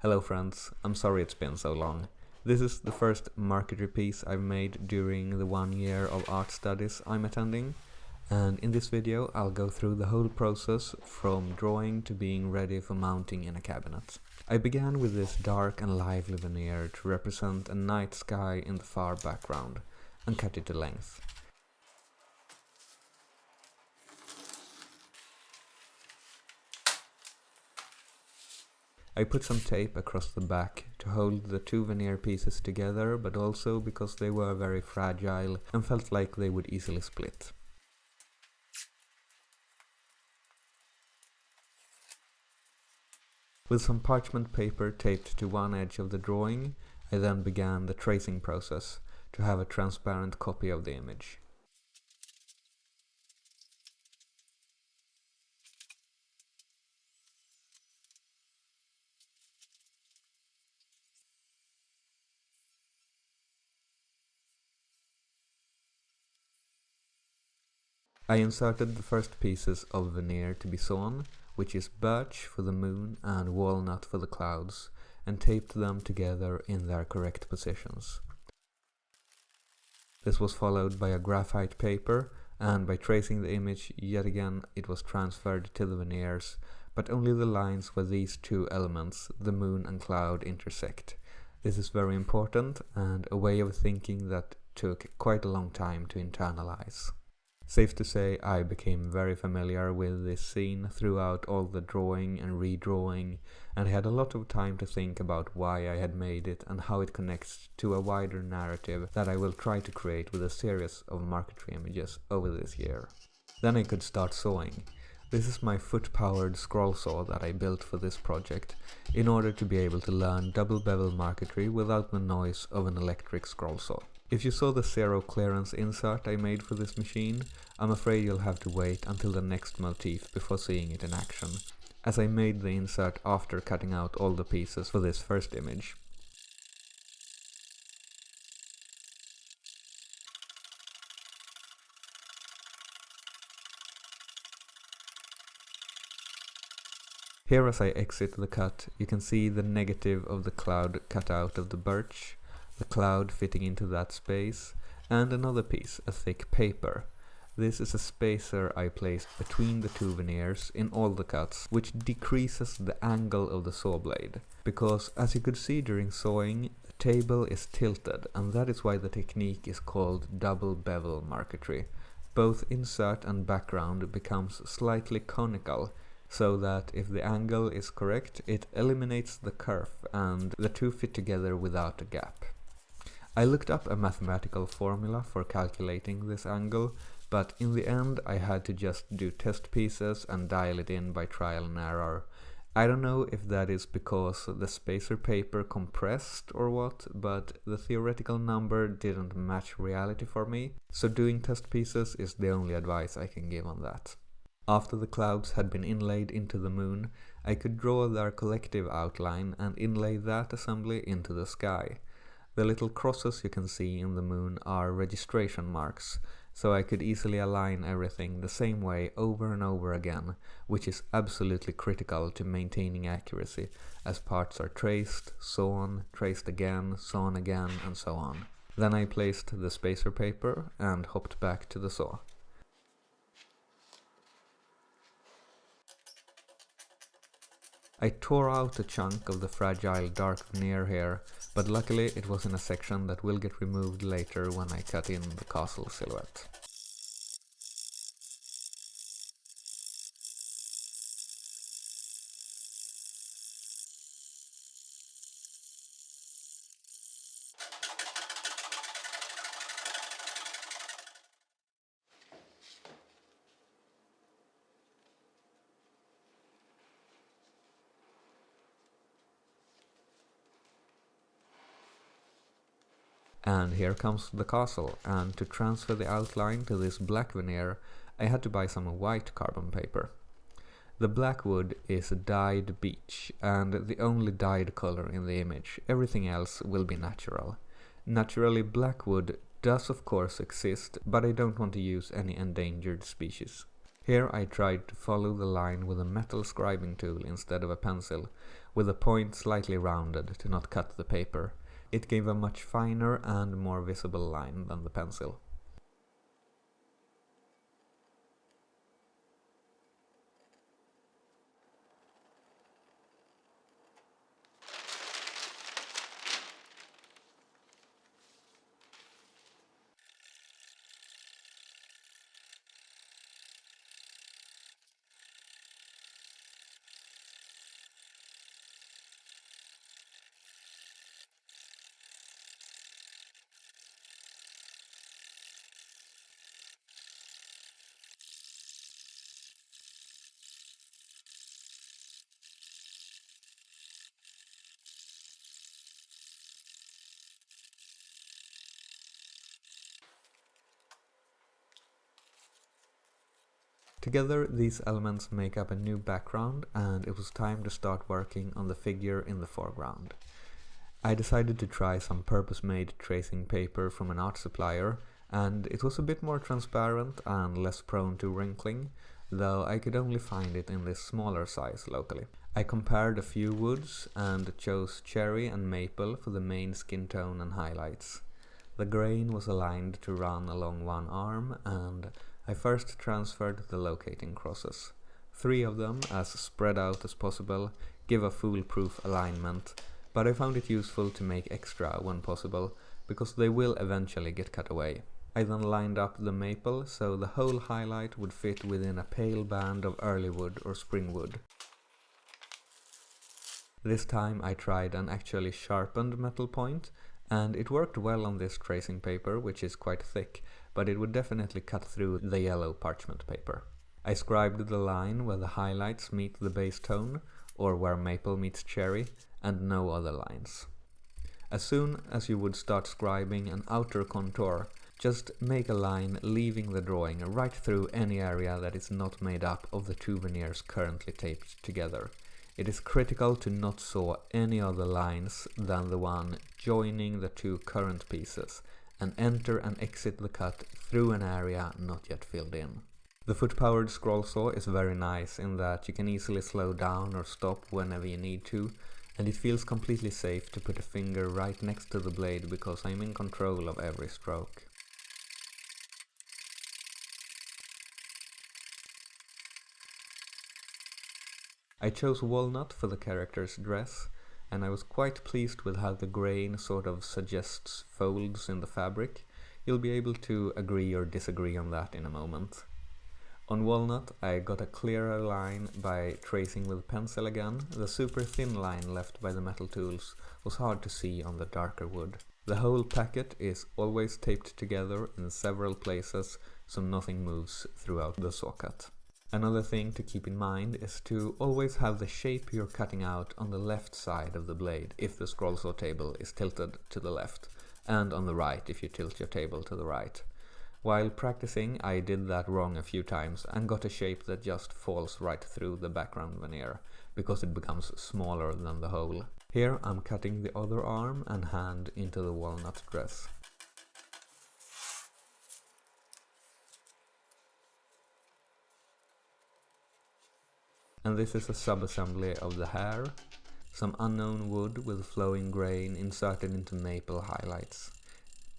Hello friends, I'm sorry it's been so long. This is the first Marquetry piece I've made during the 1 year of art studies I'm attending, and in this video I'll go through the whole process from drawing to being ready for mounting in a cabinet. I began with this dark and lively veneer to represent a night sky in the far background, and cut it to length. I put some tape across the back to hold the two veneer pieces together, but also because they were very fragile and felt like they would easily split. With some parchment paper taped to one edge of the drawing, I then began the tracing process to have a transparent copy of the image. I inserted the first pieces of veneer to be sawn, which is birch for the moon and walnut for the clouds, and taped them together in their correct positions. This was followed by a graphite paper, and by tracing the image yet again it was transferred to the veneers, but only the lines where these two elements, the moon and cloud, intersect. This is very important and a way of thinking that took quite a long time to internalize. Safe to say, I became very familiar with this scene throughout all the drawing and redrawing, and had a lot of time to think about why I had made it and how it connects to a wider narrative that I will try to create with a series of Marquetry images over this year. Then I could start sawing. This is my foot-powered scroll saw that I built for this project, in order to be able to learn double bevel marquetry without the noise of an electric scroll saw. If you saw the zero clearance insert I made for this machine, I'm afraid you'll have to wait until the next motif before seeing it in action, as I made the insert after cutting out all the pieces for this first image. Here, as I exit the cut, you can see the negative of the cloud cut out of the birch, the cloud fitting into that space, and another piece, a thick paper. This is a spacer I placed between the two veneers in all the cuts, which decreases the angle of the saw blade, because as you could see during sawing, the table is tilted, and that is why the technique is called double bevel marquetry. Both insert and background becomes slightly conical, so that if the angle is correct, it eliminates the kerf and the two fit together without a gap. I looked up a mathematical formula for calculating this angle, but in the end I had to just do test pieces and dial it in by trial and error. I don't know if that is because the spacer paper compressed or what, but the theoretical number didn't match reality for me, so doing test pieces is the only advice I can give on that. After the clouds had been inlaid into the moon, I could draw their collective outline and inlay that assembly into the sky. The little crosses you can see in the moon are registration marks, so I could easily align everything the same way over and over again, which is absolutely critical to maintaining accuracy, as parts are traced again, sawn again, and so on. Then I placed the spacer paper and hopped back to the saw. I tore out a chunk of the fragile dark veneer here, but luckily it was in a section that will get removed later when I cut in the castle silhouette. And here comes the castle, and to transfer the outline to this black veneer, I had to buy some white carbon paper. The black wood is dyed beech, and the only dyed color in the image. Everything else will be natural. Naturally, black wood does of course exist, but I don't want to use any endangered species. Here I tried to follow the line with a metal scribing tool instead of a pencil, with the point slightly rounded to not cut the paper. It gave a much finer and more visible line than the pencil. Together, these elements make up a new background, and it was time to start working on the figure in the foreground. I decided to try some purpose-made tracing paper from an art supplier, and it was a bit more transparent and less prone to wrinkling, though I could only find it in this smaller size locally. I compared a few woods and chose cherry and maple for the main skin tone and highlights. The grain was aligned to run along one arm, and I first transferred the locating crosses. 3 of them, as spread out as possible, give a foolproof alignment, but I found it useful to make extra when possible, because they will eventually get cut away. I then lined up the maple so the whole highlight would fit within a pale band of early wood or spring wood. This time I tried an actually sharpened metal point, and it worked well on this tracing paper, which is quite thick, but it would definitely cut through the yellow parchment paper. I scribed the line where the highlights meet the base tone, or where maple meets cherry, and no other lines. As soon as you would start scribing an outer contour, just make a line leaving the drawing right through any area that is not made up of the 2 veneers currently taped together. It is critical to not saw any other lines than the one joining the 2 current pieces, and enter and exit the cut through an area not yet filled in. The foot-powered scroll saw is very nice in that you can easily slow down or stop whenever you need to, and it feels completely safe to put a finger right next to the blade because I'm in control of every stroke. I chose walnut for the character's dress, and I was quite pleased with how the grain sort of suggests folds in the fabric. You'll be able to agree or disagree on that in a moment. On walnut, I got a clearer line by tracing with pencil again. The super thin line left by the metal tools was hard to see on the darker wood. The whole packet is always taped together in several places, so nothing moves throughout the saw cut. Another thing to keep in mind is to always have the shape you're cutting out on the left side of the blade if the scroll saw table is tilted to the left, and on the right if you tilt your table to the right. While practicing, I did that wrong a few times and got a shape that just falls right through the background veneer, because it becomes smaller than the hole. Here I'm cutting the other arm and hand into the walnut dress. And this is a sub-assembly of the hair, some unknown wood with flowing grain inserted into maple highlights.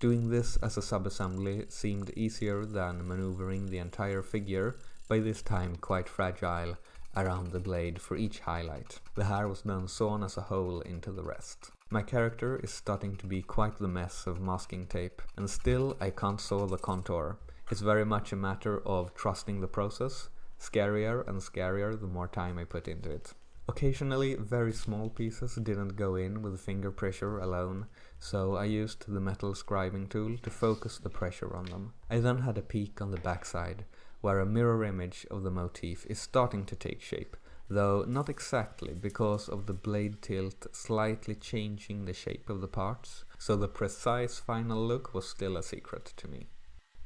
Doing this as a sub-assembly seemed easier than maneuvering the entire figure, by this time quite fragile, around the blade for each highlight. The hair was then sawn as a whole into the rest. My character is starting to be quite the mess of masking tape, and still I can't saw the contour. It's very much a matter of trusting the process. Scarier and scarier the more time I put into it. Occasionally very small pieces didn't go in with finger pressure alone, so I used the metal scribing tool to focus the pressure on them. I then had a peek on the backside, where a mirror image of the motif is starting to take shape, though not exactly because of the blade tilt slightly changing the shape of the parts, so the precise final look was still a secret to me.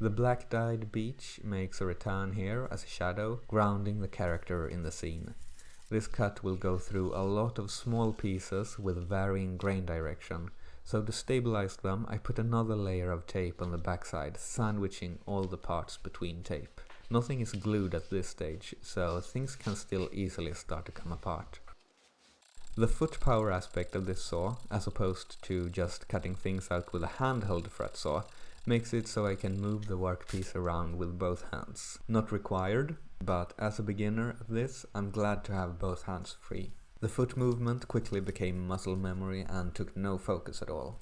The black dyed beach makes a return here as a shadow, grounding the character in the scene. This cut will go through a lot of small pieces with varying grain direction, so to stabilize them I put another layer of tape on the backside, sandwiching all the parts between tape. Nothing is glued at this stage, so things can still easily start to come apart. The foot power aspect of this saw, as opposed to just cutting things out with a handheld fret saw, makes it so I can move the workpiece around with both hands. Not required, but as a beginner at this, I'm glad to have both hands free. The foot movement quickly became muscle memory and took no focus at all.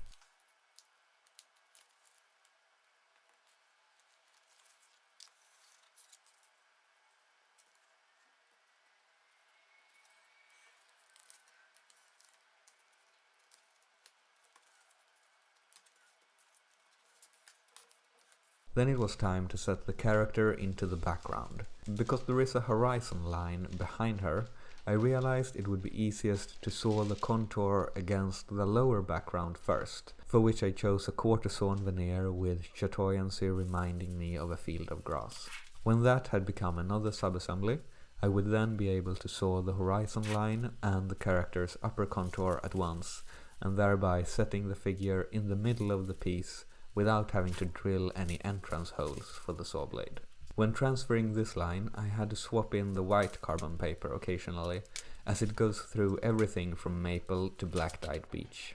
Then it was time to set the character into the background. Because there is a horizon line behind her, I realized it would be easiest to saw the contour against the lower background first, for which I chose a quarter sawn veneer with chatoyancy reminding me of a field of grass. When that had become another subassembly, I would then be able to saw the horizon line and the character's upper contour at once, and thereby setting the figure in the middle of the piece without having to drill any entrance holes for the saw blade. When transferring this line, I had to swap in the white carbon paper occasionally, as it goes through everything from maple to black dyed beech.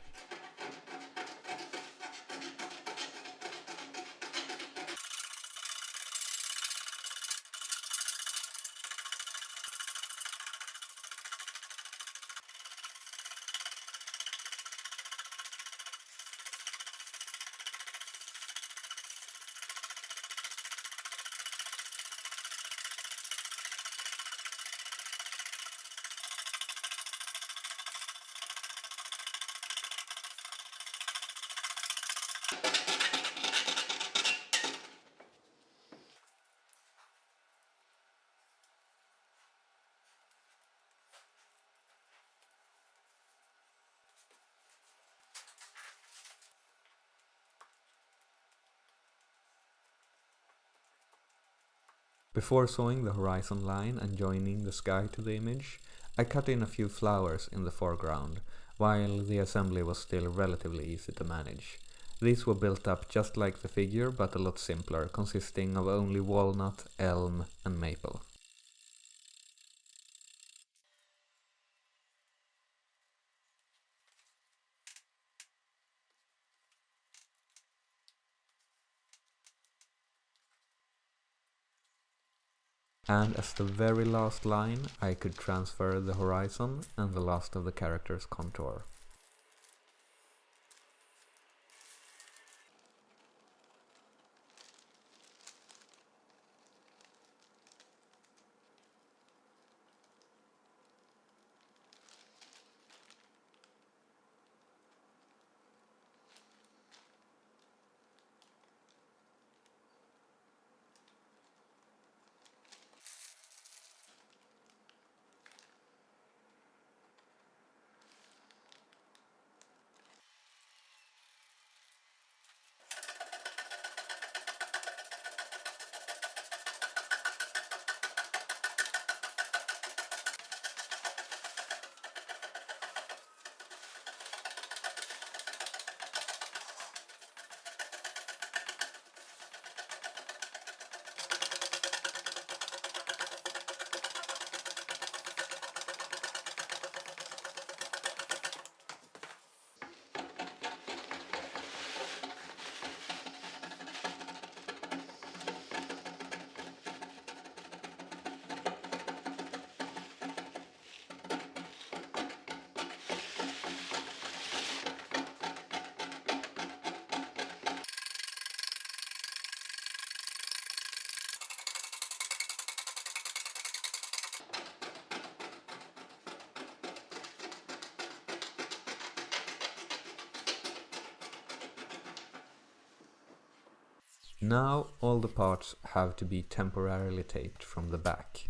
Before sawing the horizon line and joining the sky to the image, I cut in a few flowers in the foreground, while the assembly was still relatively easy to manage. These were built up just like the figure, but a lot simpler, consisting of only walnut, elm and maple. And as the very last line, I could transfer the horizon and the last of the character's contour. Now all the parts have to be temporarily taped from the back.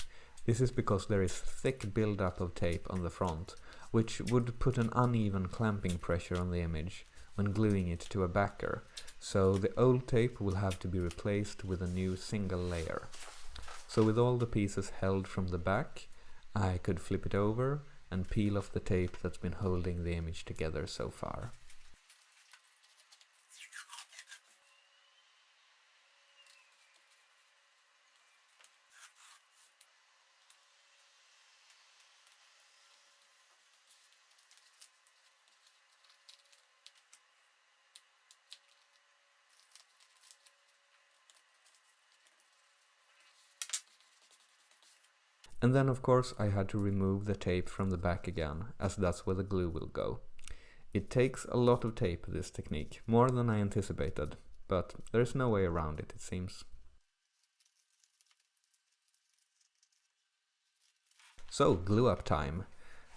This is because there is thick build-up of tape on the front, which would put an uneven clamping pressure on the image when gluing it to a backer, so the old tape will have to be replaced with a new single layer. So with all the pieces held from the back, I could flip it over and peel off the tape that's been holding the image together so far. And then of course I had to remove the tape from the back again, as that's where the glue will go. It takes a lot of tape, this technique, more than I anticipated, but there's no way around it, it seems. So, glue up time.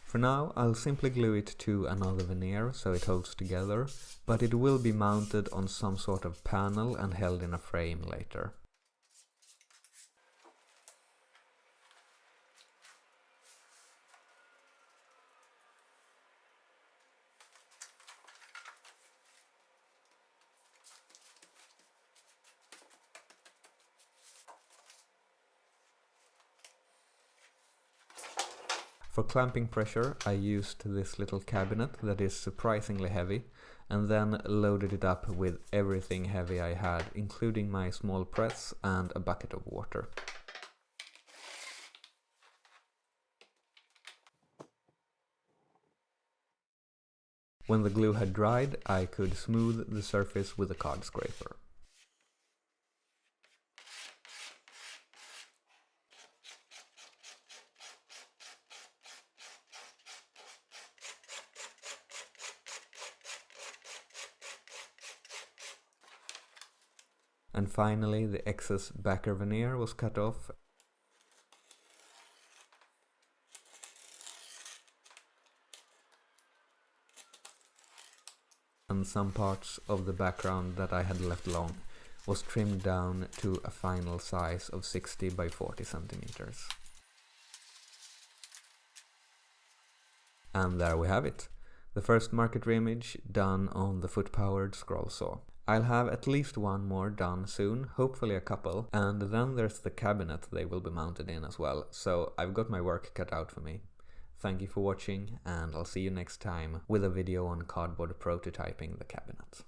For now, I'll simply glue it to another veneer so it holds together, but it will be mounted on some sort of panel and held in a frame later. For clamping pressure, I used this little cabinet that is surprisingly heavy, and then loaded it up with everything heavy I had, including my small press and a bucket of water. When the glue had dried, I could smooth the surface with a card scraper. And finally, the excess backer veneer was cut off. And some parts of the background that I had left long was trimmed down to a final size of 60 by 40 centimeters. And there we have it. The first Marquetry image done on the foot-powered scroll saw. I'll have at least one more done soon, hopefully a couple, and then there's the cabinet they will be mounted in as well, so I've got my work cut out for me. Thank you for watching, and I'll see you next time with a video on cardboard prototyping the cabinet.